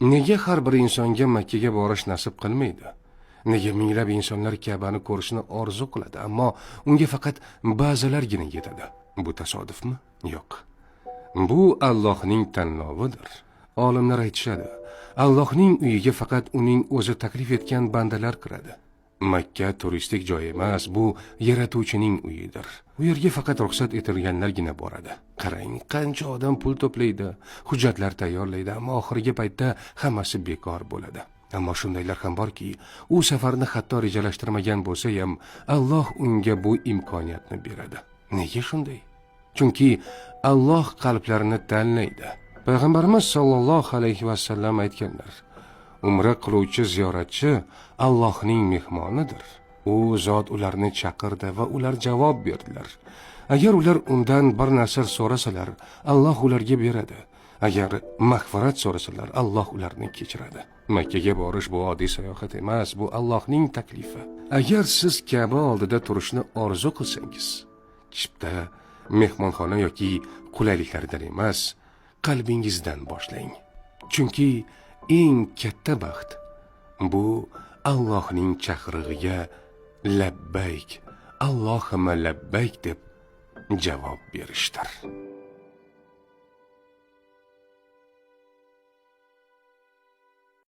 Nega har bir insonga Makkaga borish nasib qilmaydi? Nega minglab insonlar Ka'bani ko'rishni orzu qiladi, ammo unga faqat ba'zilargina yetadi? Bu tasodifmi? Yo'q. Bu Allohning tanlovidir. Olimlar aytishadi, Allohning uyiga faqat uning o'zi taklif etgan bandalar kiradi. Makka turistik joy emas, bu yaratuvchining uyidir. U yerga faqat ruxsat etilganlargina boradi. Qarang, qancha odam pul to'playdi, hujjatlar tayyorlaydi, ammo oxirgi paytda hammasi bekor bo'ladi. Ammo shundaylar ham borki, u safarni hatto rejalashtirmagan bo'lsa ham, Alloh unga bu imkoniyatni beradi. Nega shunday? Chunki Alloh qalblarini tanlaydi. Payg'ambarimiz sollallohu alayhi vasallam aytganlar: Umra qiluvchi ziyoratchi Allohning mehmonidir. U zot ularni chaqirdi va ular javob berdilar. Agar ular undan bir narsa so'rasalar, Alloh ularga beradi. Agar mag'firat so'rasalar, Alloh ularni kechiradi. Makkaga borish bu oddiy sayohat emas, bu Allohning taklifi. Agar siz Ka'ba oldida turishni orzu qilsangiz, chipta, mehmonxona yoki qulayliklardan emas, qalbingizdan boshlang. Chunki eng katta baxt bu Allohning chaqirig'iga labbayk, Allohumma labbayk deb javob berishdir.